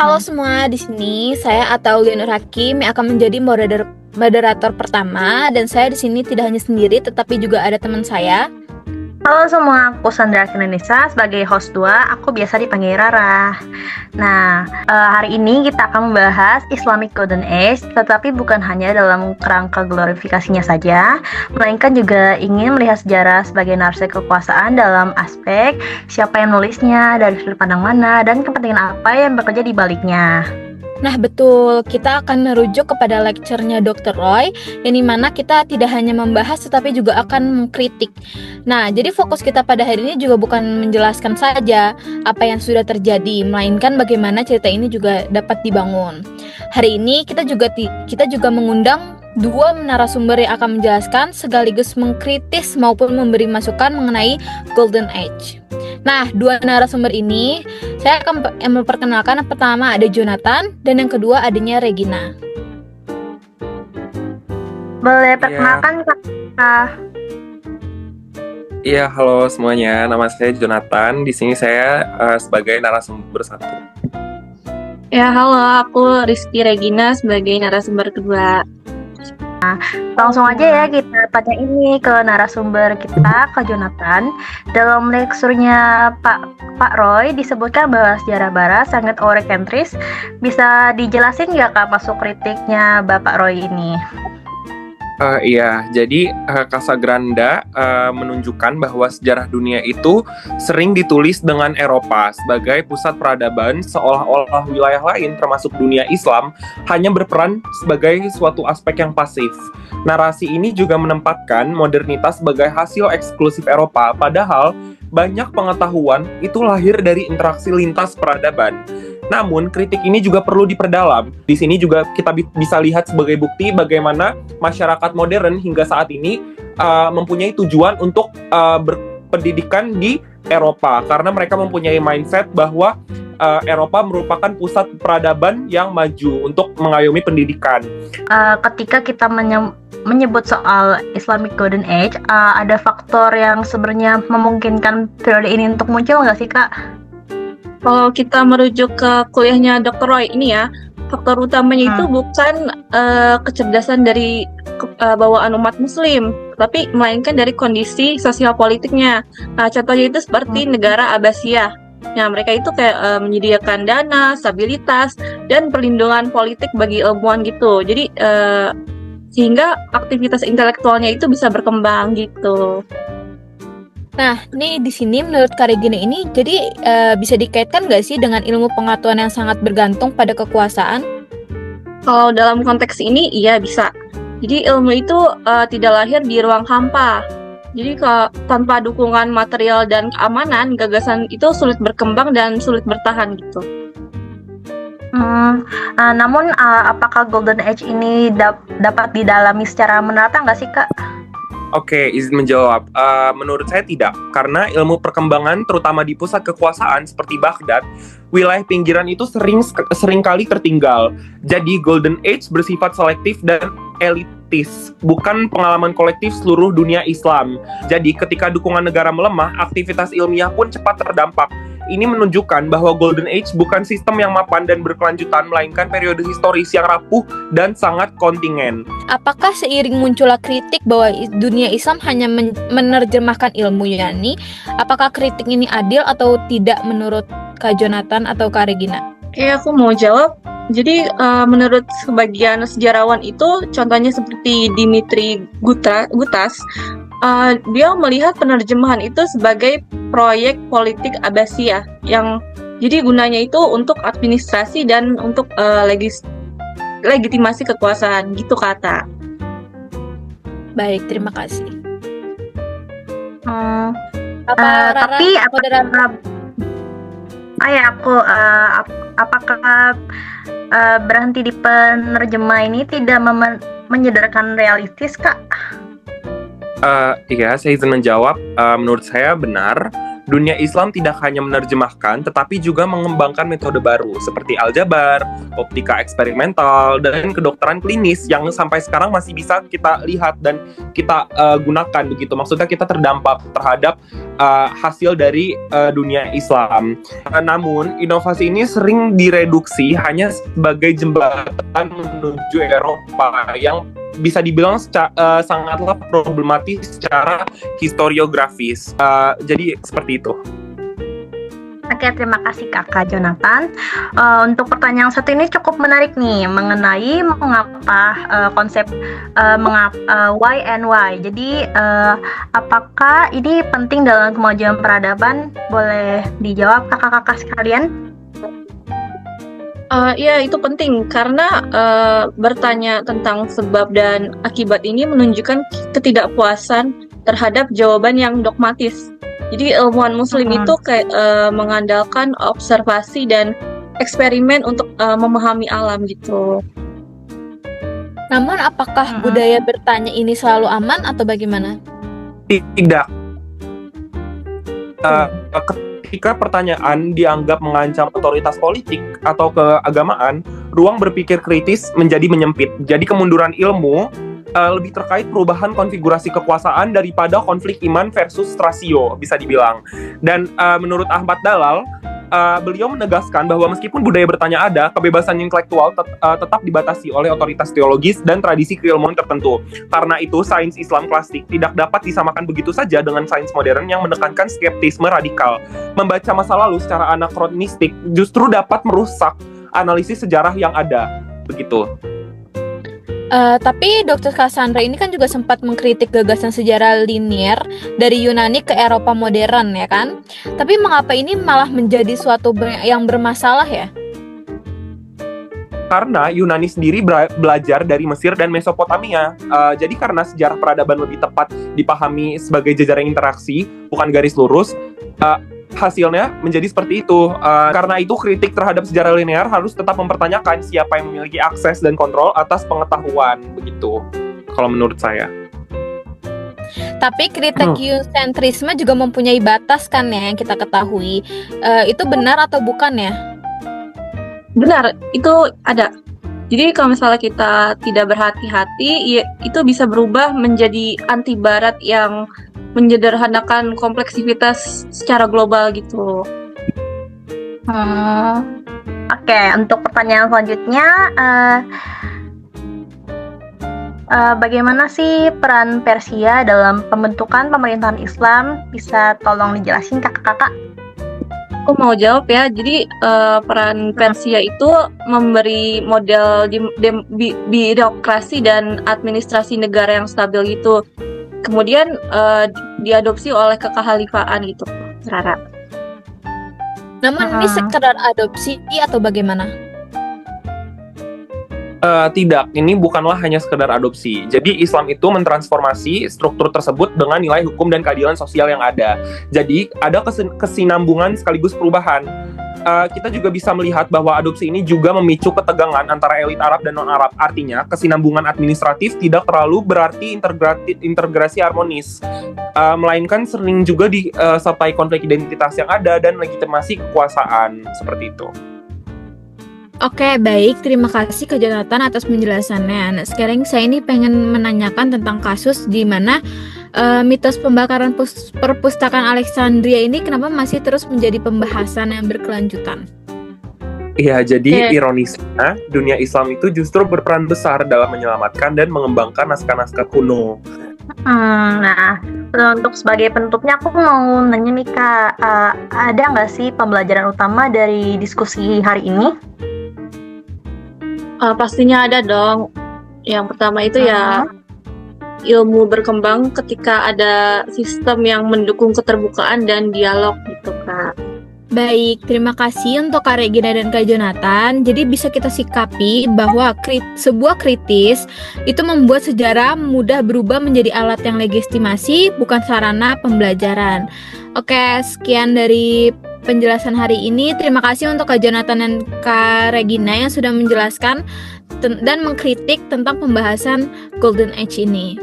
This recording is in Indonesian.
Halo semua, di sini saya Ataulia Nur Hakim yang akan menjadi moderator pertama, dan saya di sini tidak hanya sendiri tetapi juga ada teman saya. Halo semua, aku Sandra Kinanisa sebagai host 2, aku biasa dipanggil Rara. Nah, hari ini kita akan membahas Islamic Golden Age, tetapi bukan hanya dalam kerangka glorifikasinya saja, melainkan juga ingin melihat sejarah sebagai narasi kekuasaan dalam aspek siapa yang nulisnya, dari sudut pandang mana, dan kepentingan apa yang bekerja di baliknya. Nah betul, kita akan merujuk kepada lecture-nya Dr. Roy, yang dimana kita tidak hanya membahas tetapi juga akan mengkritik. Nah, jadi fokus kita pada hari ini juga bukan menjelaskan saja apa yang sudah terjadi, melainkan bagaimana cerita ini juga dapat dibangun. Hari ini kita juga mengundang dua narasumber yang akan menjelaskan sekaligus mengkritis maupun memberi masukan mengenai Golden Age. Nah, dua narasumber ini saya akan memperkenalkan. Yang pertama ada Jonathan dan yang kedua adanya Regina. Boleh perkenalkan Kak? Iya, halo semuanya. Nama saya Jonathan. Di sini saya sebagai narasumber satu. Ya, halo. Aku Rizky Regina sebagai narasumber kedua. Langsung aja ya kita tanya ini ke narasumber kita, Kak Jonathan. Dalam leksurnya Pak Roy disebutkan bahwa sejarah Barat sangat Eurocentris. Bisa dijelasin nggak Kak masuk kritiknya Bapak Roy ini? Iya, jadi Casagranda menunjukkan bahwa sejarah dunia itu sering ditulis dengan Eropa sebagai pusat peradaban, seolah-olah wilayah lain termasuk dunia Islam hanya berperan sebagai suatu aspek yang pasif. Narasi ini juga menempatkan modernitas sebagai hasil eksklusif Eropa, padahal banyak pengetahuan itu lahir dari interaksi lintas peradaban. Namun, kritik ini juga perlu diperdalam. Di sini juga kita bisa lihat sebagai bukti bagaimana masyarakat modern hingga saat ini mempunyai tujuan untuk berpendidikan di Eropa. Karena mereka mempunyai mindset bahwa Eropa merupakan pusat peradaban yang maju untuk mengayomi pendidikan. Ketika kita menyebut soal Islamic Golden Age, ada faktor yang sebenarnya memungkinkan periode ini untuk muncul nggak sih Kak? Kalau kita merujuk ke kuliahnya Dr. Roy ini ya, faktor utamanya itu bukan kecerdasan dari bawaan umat muslim, tapi melainkan dari kondisi sosial politiknya. Nah, contohnya itu seperti negara Abbasiyah. Nah, mereka itu kayak menyediakan dana, stabilitas, dan perlindungan politik bagi ilmuwan gitu. Jadi, sehingga aktivitas intelektualnya itu bisa berkembang gitu. Nah, nih di sini menurut Kak Regina ini, jadi bisa dikaitkan nggak sih dengan ilmu pengetahuan yang sangat bergantung pada kekuasaan? Kalau dalam konteks ini, iya bisa. Jadi ilmu itu tidak lahir di ruang hampa. Jadi tanpa dukungan material dan keamanan, gagasan itu sulit berkembang dan sulit bertahan gitu. Namun apakah Golden Age ini dapat didalami secara menata nggak sih Kak? Oke, izin menjawab. Menurut saya tidak, karena ilmu perkembangan terutama di pusat kekuasaan seperti Baghdad, wilayah pinggiran itu sering kali tertinggal. Jadi Golden Age bersifat selektif dan elitis, bukan pengalaman kolektif seluruh dunia Islam. Jadi ketika dukungan negara melemah, aktivitas ilmiah pun cepat terdampak. Ini menunjukkan bahwa Golden Age bukan sistem yang mapan dan berkelanjutan, melainkan periode historis yang rapuh dan sangat kontingen. Apakah seiring munculnya kritik bahwa dunia Islam hanya menerjemahkan ilmu nih, apakah kritik ini adil atau tidak menurut Kak Jonathan atau Kak Regina? Oke, aku mau jawab. Jadi menurut sebagian sejarawan itu, contohnya seperti Dimitri Gutas, dia melihat penerjemahan itu sebagai proyek politik Abbasiyah yang jadi gunanya itu untuk administrasi dan untuk legitimasi kekuasaan gitu kata. Baik, terima kasih. Tapi apakah berhenti di penerjemah ini tidak menyadarkan realistis Kak? Iya, saya izin menjawab. Menurut saya benar, dunia Islam tidak hanya menerjemahkan, tetapi juga mengembangkan metode baru seperti aljabar, optika eksperimental, dan kedokteran klinis yang sampai sekarang masih bisa kita lihat dan kita gunakan begitu. Maksudnya kita terdampak terhadap hasil dari dunia Islam. Namun inovasi ini sering direduksi hanya sebagai jembatan menuju Eropa yang bisa dibilang sangatlah problematis secara historiografis. Jadi seperti itu. Oke, terima kasih Kakak Jonathan. Untuk pertanyaan satu ini cukup menarik nih mengenai mengapa konsep why and why. Jadi apakah ini penting dalam kemajuan peradaban? Boleh dijawab kakak-kakak sekalian? Ya, itu penting karena bertanya tentang sebab dan akibat ini menunjukkan ketidakpuasan terhadap jawaban yang dogmatis. Jadi ilmuwan Muslim itu kayak mengandalkan observasi dan eksperimen untuk memahami alam gitu. Namun apakah budaya bertanya ini selalu aman atau bagaimana? Tidak. Ketika pertanyaan dianggap mengancam otoritas politik atau keagamaan, ruang berpikir kritis menjadi menyempit. Jadi kemunduran ilmu lebih terkait perubahan konfigurasi kekuasaan daripada konflik iman versus rasio, bisa dibilang. Dan menurut Ahmad Dalal, beliau menegaskan bahwa meskipun budaya bertanya ada, kebebasan intelektual tetap dibatasi oleh otoritas teologis dan tradisi keilmuan tertentu. Karena itu, sains Islam klasik tidak dapat disamakan begitu saja dengan sains modern yang menekankan skeptisme radikal. Membaca masa lalu secara anakronistik justru dapat merusak analisis sejarah yang ada. Begitu. Tapi Dr. Cassandra ini kan juga sempat mengkritik gagasan sejarah linier dari Yunani ke Eropa modern, ya kan? Tapi mengapa ini malah menjadi suatu yang bermasalah ya? Karena Yunani sendiri belajar dari Mesir dan Mesopotamia. Jadi karena sejarah peradaban lebih tepat dipahami sebagai jejaring interaksi, bukan garis lurus, hasilnya menjadi seperti itu. Karena itu kritik terhadap sejarah linear harus tetap mempertanyakan siapa yang memiliki akses dan kontrol atas pengetahuan, begitu kalau menurut saya. Tapi kritik Eusentrisme juga mempunyai batas kan ya, yang kita ketahui. Itu benar atau bukan ya? Benar, itu ada. Jadi kalau misalnya kita tidak berhati-hati, ya, itu bisa berubah menjadi anti barat yang menyederhanakan kompleksitas secara global gitu. Oke, untuk pertanyaan selanjutnya, bagaimana sih peran Persia dalam pembentukan pemerintahan Islam? Bisa tolong dijelasin kakak-kakak? Aku mau jawab ya. Jadi peran Persia itu memberi model birokrasi dan administrasi negara yang stabil gitu. Kemudian diadopsi oleh kekhalifaan gitu, Rara. Namun ini sekedar adopsi atau bagaimana? Tidak, ini bukanlah hanya sekedar adopsi. Jadi Islam itu mentransformasi struktur tersebut dengan nilai hukum dan keadilan sosial yang ada. Jadi ada kesinambungan sekaligus perubahan. Kita juga bisa melihat bahwa adopsi ini juga memicu ketegangan antara elit Arab dan non-Arab. Artinya, kesinambungan administratif tidak terlalu berarti integrasi harmonis, melainkan sering juga disertai konflik identitas yang ada dan legitimasi kekuasaan, seperti itu. Oke, baik. Terima kasih Kak Jonathan atas penjelasannya. Nah, sekarang saya ini pengen menanyakan tentang kasus di mana mitos pembakaran perpustakaan Alexandria ini kenapa masih terus menjadi pembahasan yang berkelanjutan? Iya, jadi ironisnya dunia Islam itu justru berperan besar dalam menyelamatkan dan mengembangkan naskah-naskah kuno. Nah, untuk sebagai penutupnya aku mau nanya nih Kak, ada nggak sih pembelajaran utama dari diskusi hari ini? Pastinya ada dong. Yang pertama itu ya ilmu berkembang ketika ada sistem yang mendukung keterbukaan dan dialog gitu Kak. Baik, terima kasih untuk Kak Regina dan Kak Jonathan. Jadi bisa kita sikapi bahwa sebuah kritis itu membuat sejarah mudah berubah menjadi alat yang legitimasi, bukan sarana pembelajaran. Oke, sekian dari penjelasan hari ini. Terima kasih untuk Kak Jonathan dan Kak Regina yang sudah menjelaskan dan mengkritik tentang pembahasan Golden Age ini.